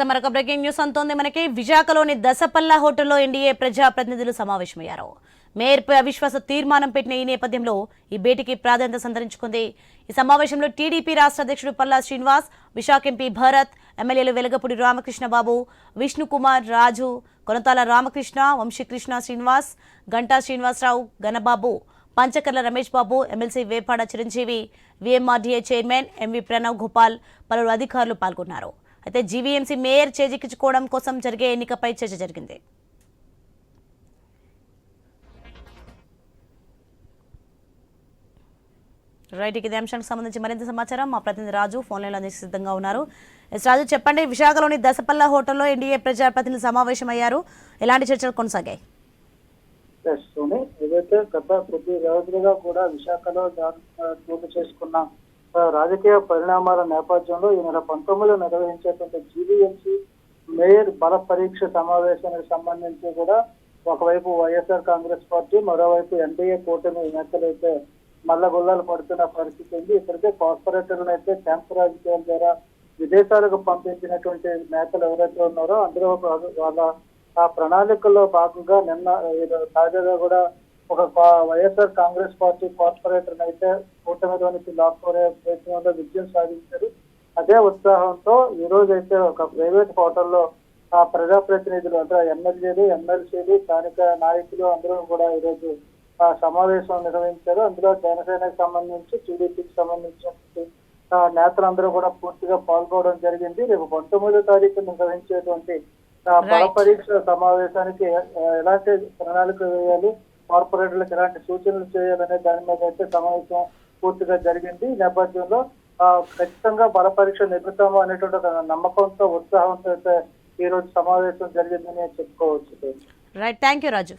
మరొక breaking news అంతోంది మనకి. విశాఖలోని దశపల్ల హోటల్లో ఎన్డీఏ ప్రజాప్రతినిధులు సమావేశమయ్యారు. మేయర్పై అవిశ్వాస తీర్మానం పెట్టిన ఈ నేపథ్యంలో ఈ భేటీకి ప్రాధాన్యత సంతరించుకుంది. ఈ సమావేశంలో టీడీపీ రాష్ట్ర అధ్యక్షుడు పల్లా శ్రీనివాస్, విశాఖ ఎంపీ భరత్, ఎమ్మెల్యేలు Velagapudi Ramakrishnababu, Vishnukumar Raju, Konathala Ramakrishna, Vamsikrishna Srinivas, Ganta Srinivasarao, Ganababu, Panchakarla Ramesh Babu, MLC Vepada Chiranjeevi, VMRDA chairman MV Pranav Gopal, పలువురు అధికారులు పాల్గొన్నారు. అయితే జీవీఎంసీ మేయర్ చేజిక్కించుకోవడం కోసం జరిగే ఎన్నికపై చర్చ జరిగింది. రైట్, ఇదే అంశానికి సంబంధించి మరింత సమాచారం మా ప్రతినిధి రాజు ఫోన్ లైన్లో అందించి సిద్ధంగా ఉన్నారు. రాజు, చెప్పండి, విశాఖలోని దశపల్ల హోటల్లో ఎన్డీఏ ప్రజాప్రతినిధులు సమావేశమయ్యారు. ఎలాంటి చర్చలు కొనసాగాయి? ఏదైతే గత కొద్ది రోజులుగా కూడా విశాఖలో చోటు చేసుకున్న రాజకీయ పరిణామాల నేపథ్యంలో ఈ నెల 19 నిర్వహించేటువంటి జీవీఎంసీ మేయర్ బల పరీక్ష సమావేశానికి సంబంధించి కూడా ఒకవైపు వైఎస్ఆర్ కాంగ్రెస్ పార్టీ, మరోవైపు ఎన్డీఏ కూటమి నేతలు అయితే మల్లగొల్లాలు పడుతున్న పరిస్థితి ఉంది. ఇప్పటికే కార్పొరేటర్లను అయితే క్యాంపు రాజకీయాల ద్వారా విదేశాలకు పంపించినటువంటి నేతలు ఎవరైతే ఉన్నారో అందులో వాళ్ళ ఆ ప్రణాళికల్లో భాగంగా నిన్న తాజాగా కూడా ఒక వైఎస్ఆర్ కాంగ్రెస్ పార్టీ కార్పొరేటర్ అయితే కూటమిలోనికి లాక్కోరే ప్రయత్నంలో విజయం సాధించారు. అదే ఉత్సాహంతో ఈ రోజు అయితే ఒక ప్రైవేట్ హోటల్లో ఆ ప్రజాప్రతినిధులు అంటే ఎమ్మెల్యేలు, ఎమ్మెల్సీలు, స్థానిక నాయకులు అందరూ కూడా ఈరోజు ఆ సమావేశం నిర్వహించారు. అందులో జనసేనకు సంబంధించి, టీడీపీకి సంబంధించిన నేతలందరూ కూడా పూర్తిగా పాల్గొనడం జరిగింది. రేపు 19వ తారీఖు నిర్వహించేటువంటి బల పరీక్ష సమావేశానికి ఎలాంటి ప్రణాళిక వేయాలి, కార్పొరేటర్లకు ఎలాంటి సూచనలు చేయాలనే దాని మీద అయితే సమావేశం పూర్తిగా జరిగింది. ఈ నేపథ్యంలో ఖచ్చితంగా బల పరీక్ష నిర్మితాము అనేటువంటి ఒక నమ్మకంతో, ఉత్సాహంతో అయితే ఈ రోజు సమావేశం జరిగిందని చెప్పుకోవచ్చు. Right, thank you Raju.